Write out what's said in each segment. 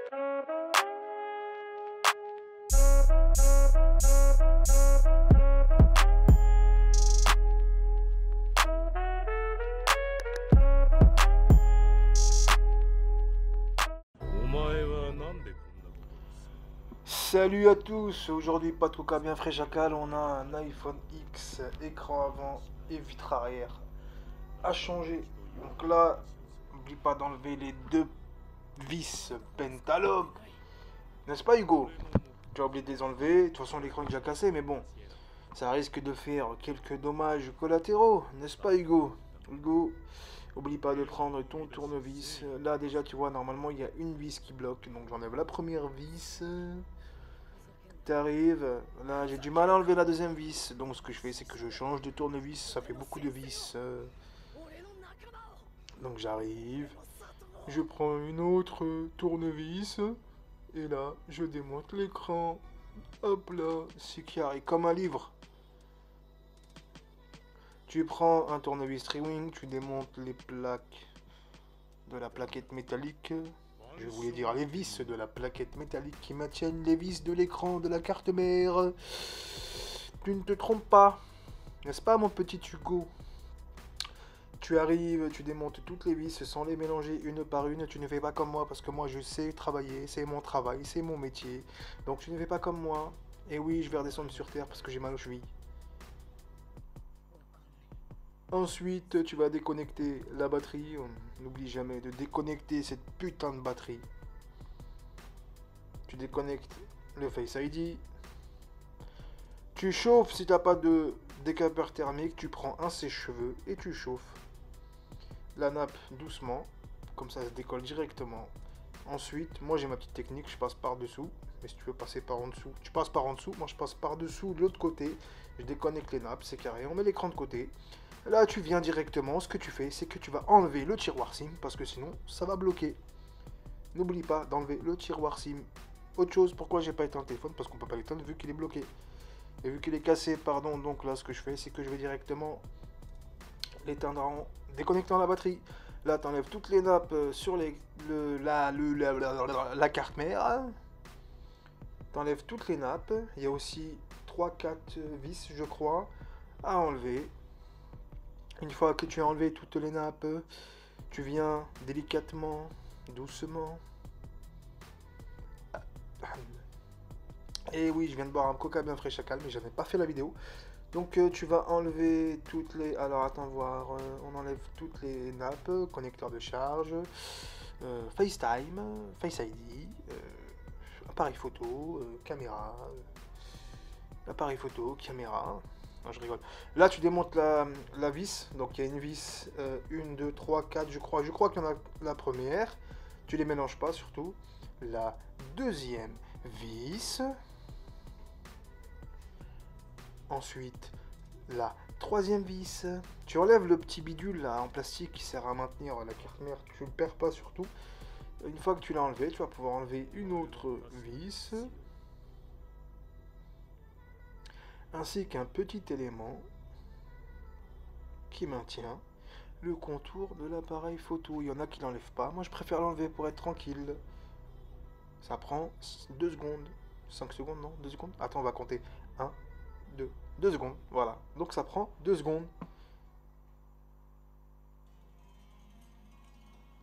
Salut à tous, aujourd'hui pas de coca bien frais chacal, on a un iPhone X, écran avant et vitre arrière à changer. Donc là, n'oublie pas d'enlever les deux vis Pentalog, n'est-ce pas Hugo? Tu as oublié de les enlever, de toute façon l'écran est déjà cassé mais bon, ça risque de faire quelques dommages collatéraux, n'est-ce pas Hugo? Hugo, oublie pas de prendre ton tournevis, là déjà tu vois normalement il y a une vis qui bloque, donc j'enlève la première vis. T'arrives, là j'ai du mal à enlever la deuxième vis, donc ce que je fais c'est que je change de tournevis, ça fait beaucoup de vis. Donc j'arrive, je prends une autre tournevis, et là je démonte l'écran, hop là, c'est carré comme un livre. Tu prends un tournevis Triwing, tu démontes les plaques de la plaquette métallique. Je voulais dire les vis de la plaquette métallique qui maintiennent les vis de l'écran de la carte mère. Tu ne te trompes pas, n'est-ce pas mon petit Hugo? Tu arrives, tu démontes toutes les vis sans les mélanger une par une. Tu ne fais pas comme moi parce que moi je sais travailler, c'est mon travail, c'est mon métier. Donc tu ne fais pas comme moi. Et oui, je vais redescendre sur terre parce que j'ai mal aux chevilles. Ensuite, tu vas déconnecter la batterie. On n'oublie jamais de déconnecter cette putain de batterie. Tu déconnectes le Face ID. Tu chauffes si tu n'as pas de décapeur thermique. Tu prends un sèche-cheveux et tu chauffes la nappe doucement. Comme ça, elle se décolle directement. Ensuite, moi j'ai ma petite technique. Je passe par-dessous. Mais si tu veux passer par en dessous, tu passes par en dessous. Moi je passe par-dessous de l'autre côté. Je déconnecte les nappes. C'est carré. On met l'écran de côté. Là, tu viens directement, ce que tu fais, c'est que tu vas enlever le tiroir SIM, parce que sinon, ça va bloquer. N'oublie pas d'enlever le tiroir SIM. Autre chose, pourquoi j'ai pas éteint le téléphone? Parce qu'on peut pas l'éteindre vu qu'il est bloqué. Et vu qu'il est cassé, pardon, donc là, ce que je fais, c'est que je vais directement l'éteindre en déconnectant la batterie. Là, tu enlèves toutes les nappes sur la carte mère. Tu enlèves toutes les nappes. Il y a aussi 3-4 vis, je crois, à enlever. Une fois que tu as enlevé toutes les nappes, tu viens délicatement, doucement. Et oui, je viens de boire un coca bien frais chacal, mais j'avais pas fait la vidéo. Donc tu vas enlever toutes les... Alors attends voir, on enlève toutes les nappes, connecteur de charge, FaceTime, Face ID, appareil photo, caméra, appareil photo, caméra... Non, je rigole. Là, tu démontes la vis. Donc, il y a une vis, 1, 2, 3, 4, je crois. Je crois qu'il y en a la première. Tu les mélanges pas, surtout. La deuxième vis. Ensuite, la troisième vis. Tu enlèves le petit bidule là en plastique qui sert à maintenir la carte mère. Tu ne le perds pas, surtout. Une fois que tu l'as enlevé, tu vas pouvoir enlever une autre vis. Ainsi qu'un petit élément qui maintient le contour de l'appareil photo. Il y en a qui l'enlèvent pas. Moi, je préfère l'enlever pour être tranquille. Ça prend 2 secondes. 5 secondes, non? 2 secondes? Attends, on va compter. 1, 2, 2 secondes. Voilà. Donc, ça prend 2 secondes.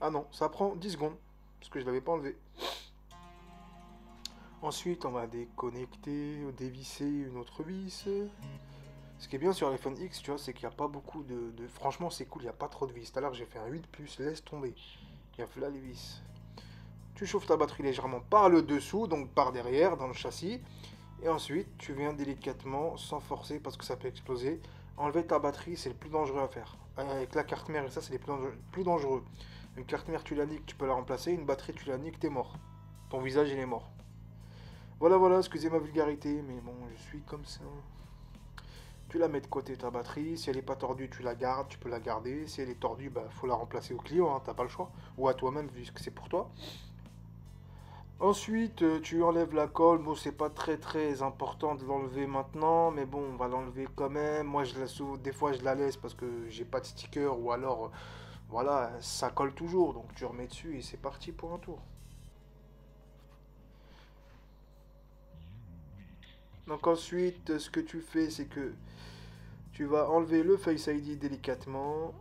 Ah non, ça prend 10 secondes. Parce que je ne l'avais pas enlevé. Ensuite, on va déconnecter, dévisser une autre vis. Ce qui est bien sur l'iPhone X, tu vois, c'est qu'il n'y a pas beaucoup de... Franchement, c'est cool, il n'y a pas trop de vis. Tout à l'heure, j'ai fait un 8+, laisse tomber. Il y a là les vis. Tu chauffes ta batterie légèrement par le dessous, donc par derrière, dans le châssis. Et ensuite, tu viens délicatement, sans forcer, parce que ça peut exploser. Enlever ta batterie, c'est le plus dangereux à faire. Avec la carte mère et ça, c'est les plus dangereux. Une carte mère, tu la niques, tu peux la remplacer. Une batterie, tu la niques, t'es mort. Ton visage, il est mort. Voilà, excusez ma vulgarité, mais bon, je suis comme ça. Tu la mets de côté ta batterie, si elle n'est pas tordue, tu la gardes, tu peux la garder. Si elle est tordue, bah faut la remplacer au client, hein, t'as pas le choix. Ou à toi-même, vu que c'est pour toi. Ensuite, tu enlèves la colle. Bon, c'est pas très important de l'enlever maintenant, mais bon, on va l'enlever quand même. Moi, des fois, je la laisse parce que j'ai pas de sticker, ou alors, voilà, ça colle toujours. Donc tu remets dessus et c'est parti pour un tour. Donc ensuite, ce que tu fais, c'est que tu vas enlever le Face ID délicatement.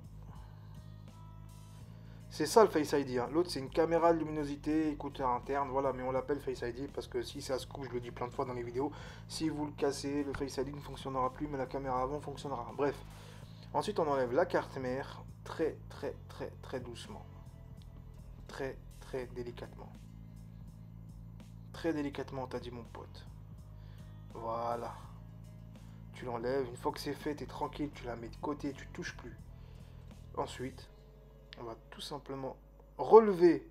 C'est ça le Face ID, hein. L'autre c'est une caméra de luminosité, écouteur interne, voilà, mais on l'appelle Face ID parce que si ça se coupe, je le dis plein de fois dans les vidéos, si vous le cassez, le Face ID ne fonctionnera plus, mais la caméra avant fonctionnera. Bref, ensuite on enlève la carte mère très doucement, très délicatement. Très délicatement, t'as dit mon pote. Voilà. Tu l'enlèves, une fois que c'est fait, t'es tranquille, tu la mets de côté, tu touches plus. Ensuite, on va tout simplement relever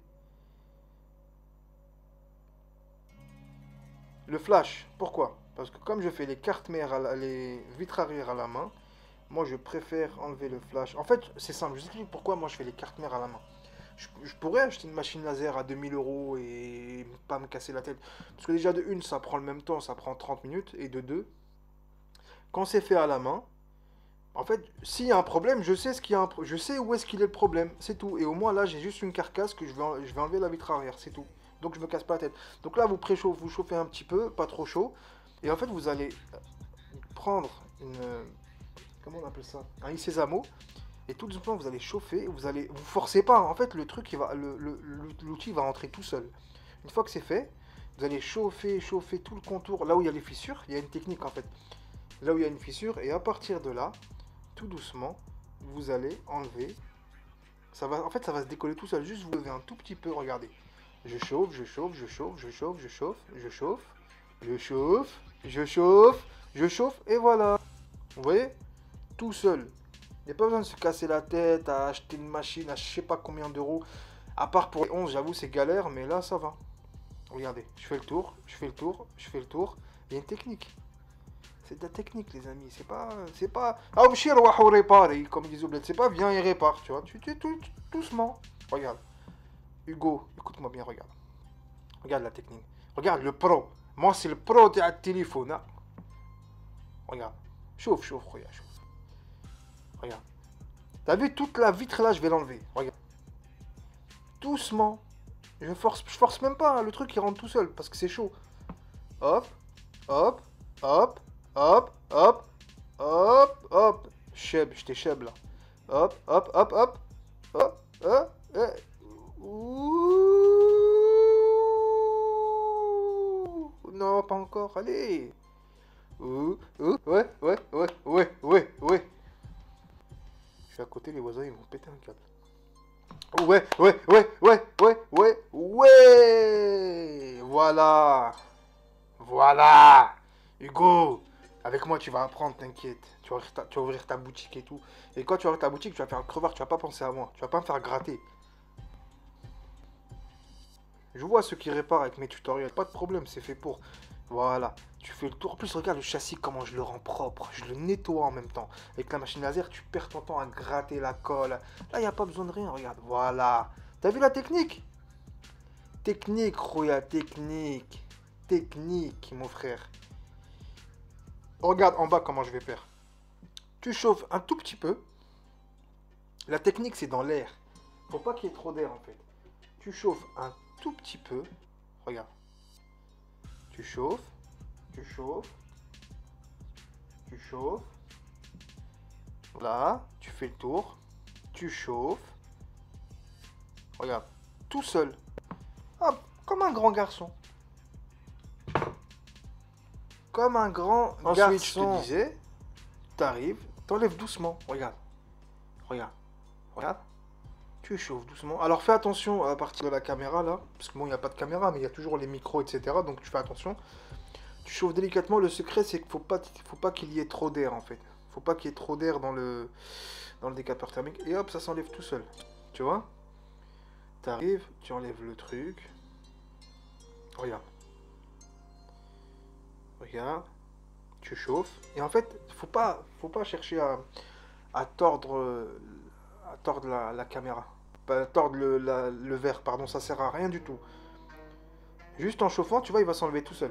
le flash. Pourquoi? Parce que comme je fais les cartes mères, les vitres arrière à la main, moi je préfère enlever le flash. En fait, c'est simple, je vous explique pourquoi moi je fais les cartes mères à la main. Je pourrais acheter une machine laser à 2000 € et pas me casser la tête. Parce que déjà de une, ça prend le même temps, ça prend 30 minutes. Et de deux, quand c'est fait à la main, en fait, s'il y a un problème, je sais je sais où est-ce qu'il est le problème, c'est tout. Et au moins là, j'ai juste une carcasse que je vais enlever la vitre arrière, c'est tout. Donc je me casse pas la tête. Donc là, vous préchauffez, vous chauffez un petit peu, pas trop chaud. Et en fait, vous allez prendre une, comment on appelle ça? Un Isezamo. Et tout doucement, vous allez chauffer, vous forcez pas, hein. En fait, le truc, l'outil va rentrer tout seul. Une fois que c'est fait, vous allez chauffer tout le contour, là où il y a les fissures, il y a une technique en fait. Là où il y a une fissure, et à partir de là, tout doucement, vous allez enlever. En fait, ça va se décoller tout seul. Juste vous levez un tout petit peu, regardez. Je chauffe, je chauffe, je chauffe, je chauffe, je chauffe, je chauffe, je chauffe, je chauffe, je chauffe, et voilà. Vous voyez? Tout seul. Il n'y a pas besoin de se casser la tête à acheter une machine à je sais pas combien d'euros. À part pour les 11, j'avoue, c'est galère, mais là, ça va. Regardez, je fais le tour, je fais le tour, je fais le tour. Il y a une technique. C'est de la technique, les amis. C'est pas. Ah, réparer, comme ils disent au bled. C'est pas viens et répare, tu vois. Doucement. Regarde. Hugo, écoute-moi bien, regarde. Regarde la technique. Regarde le pro. Moi, c'est le pro de téléphone. Hein. Regarde. Chauffe, regarde, chauffe. Regarde. T'as vu toute la vitre là, je vais l'enlever. Regarde. Doucement. Je force même pas, hein. Le truc il rentre tout seul parce que c'est chaud. Hop, hop, hop, hop, hop, hop, hop. Cheb, j'étais cheb là. Hop, hop, hop, hop. Hop, hop, hop. Ouh. Non, pas encore, allez. Ouais. Je suis à côté, les voisins ils vont péter un câble. Ouais. Voilà. Hugo, avec moi tu vas apprendre, t'inquiète. Tu vas ouvrir ta boutique et tout. Et quand tu vas ouvrir ta boutique, tu vas faire le crevard, tu vas pas penser à moi. Tu vas pas me faire gratter. Je vois ceux qui réparent avec mes tutoriels, pas de problème, c'est fait pour. Voilà, tu fais le tour. En plus, regarde le châssis, comment je le rends propre. Je le nettoie en même temps. Avec la machine laser, tu perds ton temps à gratter la colle. Là, il n'y a pas besoin de rien, regarde. Voilà. T'as vu la technique? Technique, Roya, technique. Technique, mon frère. Regarde en bas comment je vais faire. Tu chauffes un tout petit peu. La technique, c'est dans l'air. Faut pas qu'il y ait trop d'air, en fait. Tu chauffes un tout petit peu. Regarde. Tu chauffes. Là, tu fais le tour. Tu chauffes. Regarde. Tout seul. Hop, comme un grand garçon. Comme un grand garçon. Ensuite, je te disais, t'arrives, t'enlèves doucement. Regarde. Tu chauffes doucement. Alors fais attention à partir de la caméra là. Parce que bon, il n'y a pas de caméra, mais il y a toujours les micros, etc. Donc tu fais attention. Tu chauffes délicatement. Le secret, c'est qu'il faut pas qu'il y ait trop d'air en fait. Faut pas qu'il y ait trop d'air dans le décapeur thermique. Et hop, ça s'enlève tout seul. Tu vois? T'arrives, tu enlèves le truc. Regarde. Tu chauffes. Et en fait, faut pas chercher à tordre la caméra. Pas tordre le verre, pardon, ça sert à rien du tout. Juste en chauffant, tu vois, il va s'enlever tout seul.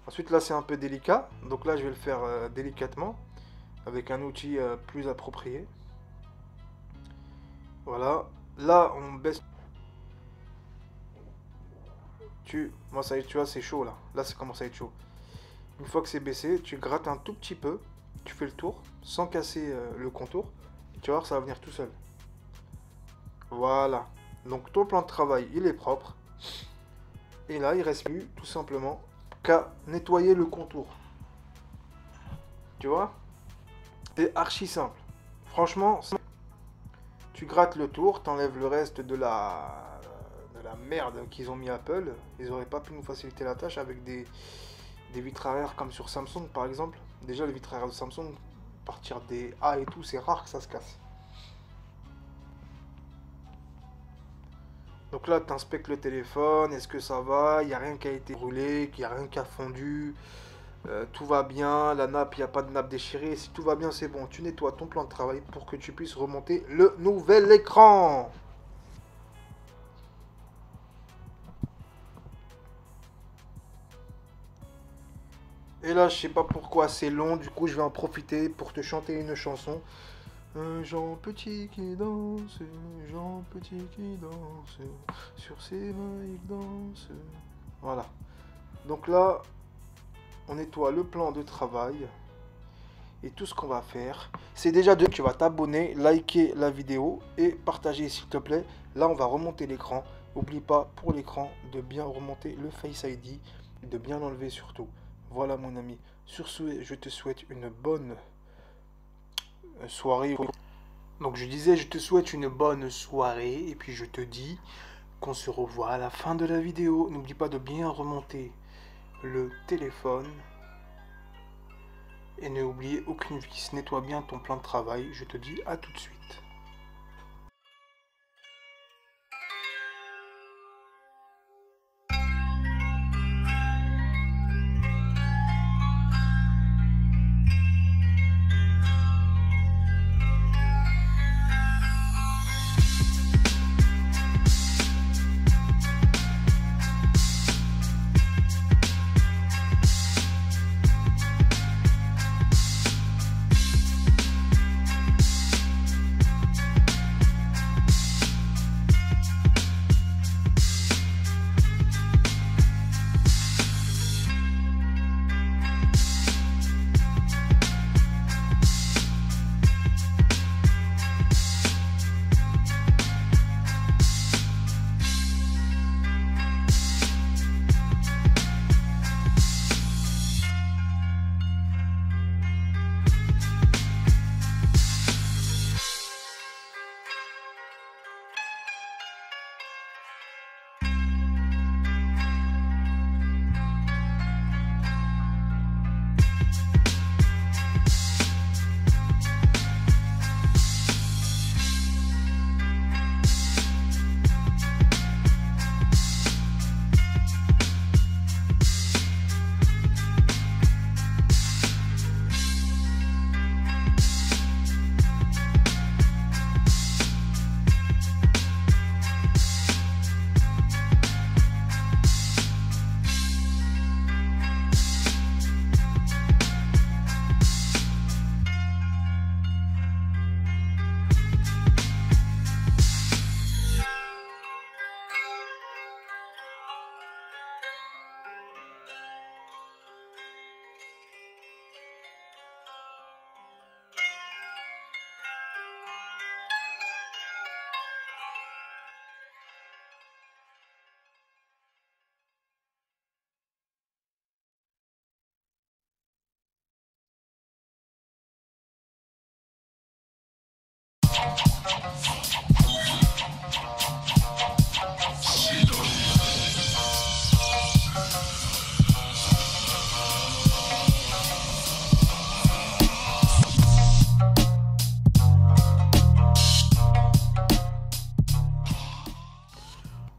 Ensuite, là, c'est un peu délicat. Donc là, je vais le faire délicatement, avec un outil plus approprié. Voilà. Là, on baisse. Moi, ça y est, tu vois, c'est chaud là. Là, ça commence à être chaud. Une fois que c'est baissé, tu grattes un tout petit peu. Tu fais le tour sans casser le contour. Et tu vas voir, ça va venir tout seul. Voilà. Donc, ton plan de travail, il est propre. Et là, il reste plus tout simplement qu'à nettoyer le contour. Tu vois? C'est archi simple. Franchement, tu grattes le tour, t'enlèves le reste de la merde qu'ils ont mis Apple. Ils auraient pas pu nous faciliter la tâche avec des vitres arrière comme sur Samsung par exemple. Déjà, les vitres arrière de Samsung, partir des A et tout, c'est rare que ça se casse. Donc là, tu inspectes le téléphone, est-ce que ça va? Il n'y a rien qui a été brûlé, il n'y a rien qui a fondu. Tout va bien, la nappe, il n'y a pas de nappe déchirée. Si tout va bien, c'est bon. Tu nettoies ton plan de travail pour que tu puisses remonter le nouvel écran. Et là, je sais pas pourquoi c'est long, du coup, je vais en profiter pour te chanter une chanson. Jean Petit qui danse, Jean Petit qui danse, sur ses mains il danse. Voilà. Donc là, on nettoie le plan de travail. Et tout ce qu'on va faire, c'est déjà de tu vas t'abonner, liker la vidéo et partager s'il te plaît. Là, on va remonter l'écran. N'oublie pas pour l'écran de bien remonter le Face ID et de bien l'enlever surtout. Voilà mon ami. Sur ce, je te souhaite une bonne soirée. Donc je disais, je te souhaite une bonne soirée et puis je te dis qu'on se revoit à la fin de la vidéo. N'oublie pas de bien remonter le téléphone. Et ne oubliez aucune vis, nettoie bien ton plan de travail, je te dis à tout de suite.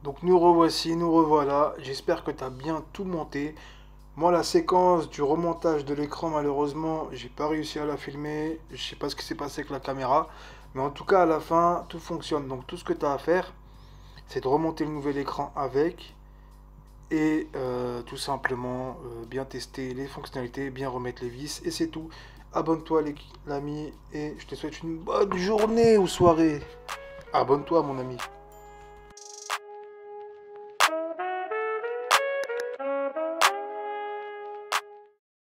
Donc nous revoici, nous revoilà. J'espère que tu as bien tout monté. Moi, la séquence du remontage de l'écran, malheureusement, j'ai pas réussi à la filmer. Je sais pas ce qui s'est passé avec la caméra. Mais en tout cas, à la fin, tout fonctionne. Donc tout ce que tu as à faire, c'est de remonter le nouvel écran avec. Et tout simplement, bien tester les fonctionnalités, bien remettre les vis. Et c'est tout. Abonne-toi l'ami. Et je te souhaite une bonne journée ou soirée. Abonne-toi, mon ami.